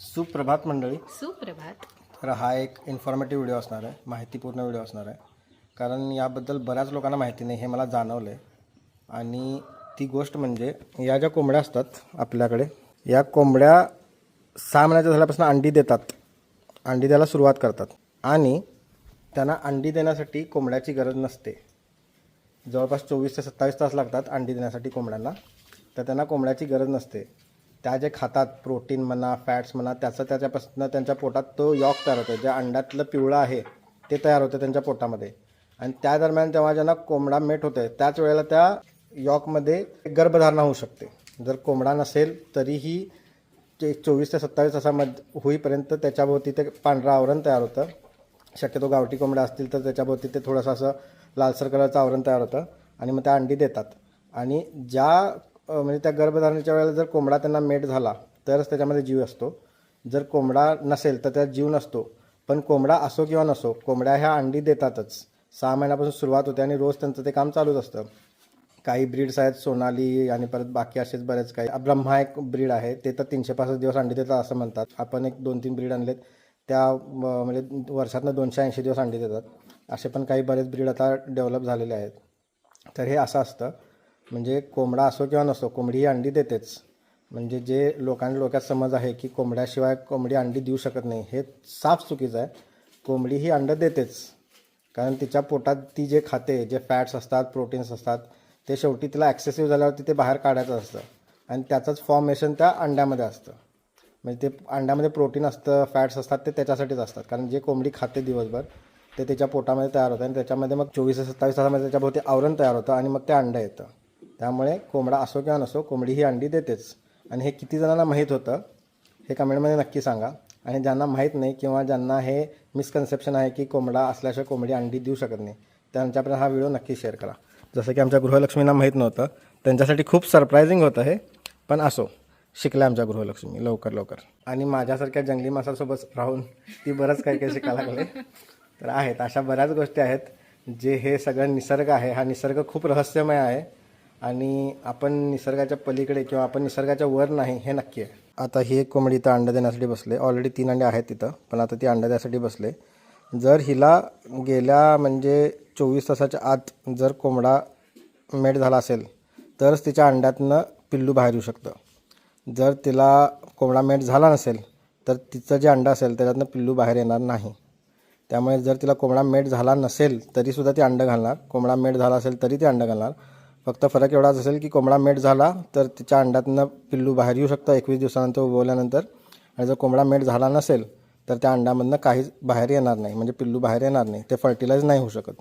सुप्रभात मंडळी. सुप्रभात. तर हा एक इन्फॉर्मेटिव्ह व्हिडिओ असणार आहे, माहितीपूर्ण व्हिडिओ असणार आहे. कारण याबद्दल बऱ्याच लोकांना माहिती नाही, हे मला जाणवलं आहे. आणि ती गोष्ट म्हणजे या ज्या कोंबड्या असतात आपल्याकडे, या कोंबड्या 6 महिन्याच्या झाल्यापासून अंडी देतात, अंडी द्यायला सुरुवात करतात. आणि त्यांना अंडी देण्यासाठी कोंबड्याची गरज नसते. जवळपास 24 ते 27 तास लागतात अंडी देण्यासाठी कोंबड्यांना. तर त्यांना कोंबड्याची गरज नसते. त्या जे खातात प्रोटीन म्हणा, फॅट्स म्हणा, त्याच्यापासून त्यांच्या पोटात तो यॉक तयार होतो. जे अंड्यातलं पिवळं आहे ते तयार होतं त्यांच्या पोटामध्ये. आणि त्या दरम्यान जेव्हा ज्यांना कोंबडा मेट होते त्याच वेळेला त्या यॉकमध्ये गर्भधारणा होऊ शकते. जर कोंबडा नसेल तरीही 24 ते 27 तासामध्ये होईपर्यंत त्याच्याभोवती ते पांढरं आवरण तयार होतं. शक्यतो गावठी कोंबड्या असतील तर त्याच्याभोवती ते थोडंसं असं लालसर कलरचं आवरण तयार होतं आणि मग त्या अंडी देतात. आणि म्हणजे त्या गर्भधारणेच्या वेळेला जर कोंबडा त्यांना मेट झाला तरच त्याच्यामध्ये जीव असतो. जर कोंबडा नसेल तर त्यात जीव नसतो. पण कोंबडा असो किंवा नसो, कोंबड्या ह्या अंडी देतातच. 6 महिन्यापासून सुरुवात होते आणि रोज त्यांचं ते काम चालूच असतं. काही ब्रीड्स आहेत, सोनाली आणि परत बाकी असेच बरेच काही. ब्रह्मा एक ब्रीड आहे, ते तर 365 दिवस अंडी देतात असं म्हणतात. आपण एक 2-3 ब्रीड आणलेत, त्या म्हणजे वर्षातनं 280 दिवस अंडी देतात. असे पण काही बरेच ब्रीड आता डेव्हलप झालेले आहेत. तर हे असं असतं, म्हणजे कोंबडा असो किंवा नसो, कोंबडी ही अंडी देतेच. म्हणजे जे लोकांच्या डोक्यात समज आहे की कोंबड्याशिवाय कोंबडी अंडी देऊ शकत नाही, हे साफ चुकीचं आहे. कोंबडी ही अंडं देतेच. कारण तिच्या पोटात ती जे खाते, जे फॅट्स असतात, प्रोटीन्स असतात, ते शेवटी तिला ॲक्सेसिव्ह झाल्यावरती ते बाहेर काढायचं असतं. आणि त्याचंच फॉर्मेशन त्या अंड्यामध्ये असतं. म्हणजे ते अंड्यामध्ये प्रोटीन असतं, फॅट्स असतात, ते त्याच्यासाठीच असतात. कारण जे कोंबडी खाते दिवसभर ते त्याच्या पोटामध्ये तयार होतं आणि त्याच्यामध्ये मग 24 ते 27 तासामध्ये त्याच्याभोवती आवरण तयार होतं आणि मग ते अंडं येतं. त्यामुळे कोंबडा असो किंवा नसो, कोंबडी ही अंडी देतेच. आणि हे किती जणांना माहीत होतं हे कमेंटमध्ये नक्की सांगा. आणि ज्यांना माहीत नाही किंवा ज्यांना हे मिसकन्सेप्शन आहे की कोंबडा असल्याशिवाय कोंबडी अंडी देऊ शकत नाही, त्यांच्यापर्यंत हा व्हिडिओ नक्की शेअर करा. जसं की आमच्या गृहलक्ष्मींना माहीत नव्हतं, त्यांच्यासाठी खूप सरप्रायझिंग होतं हे. पण असो, शिकल्या आमच्या गृहलक्ष्मी लवकर. आणि माझ्यासारख्या जंगली माणसासोबत राहून ती बरंच काही शिकायला लागले. तर आहेत अशा बऱ्याच गोष्टी आहेत, जे हे सगळं निसर्ग आहे, हा निसर्ग खूप रहस्यमय आहे. आणि आपण निसर्गाच्या पलीकडे किंवा आपण निसर्गाच्या वर नाही, हे नक्की आहे. आता ही एक कोंबडी इथं अंडं देण्यासाठी बसले. ऑलरेडी 3 अंडे आहेत तिथं, पण आता ती अंडं देण्यासाठी बसले. जर हिला गेल्या म्हणजे 24 तासाच्या आत जर कोंबडा मेट झाला असेल तरच तिच्या अंड्यातनं पिल्लू बाहेर येऊ शकतं. जर तिला कोंबडा मेट झाला नसेल तर तिचं जे अंडं असेल त्याच्यातनं पिल्लू बाहेर येणार नाही. त्यामुळे जर तिला कोंबडा मेट झाला नसेल तरीसुद्धा ती अंडं घालणार, कोंबडा मेट झाला असेल तरी ती अंडं घालणार. फक्त फरक एवढाच असेल की कोंबडा मेट झाला तर तिच्या अंड्यातनं पिल्लू बाहेर येऊ शकतं 21 दिवसानंतर उगवल्यानंतर. आणि जर कोंबडा मेट झाला नसेल तर त्या अंड्यामधनं काहीच बाहेर येणार नाही, म्हणजे पिल्लू बाहेर येणार नाही, ते फर्टिलाइज नाही होऊ शकत.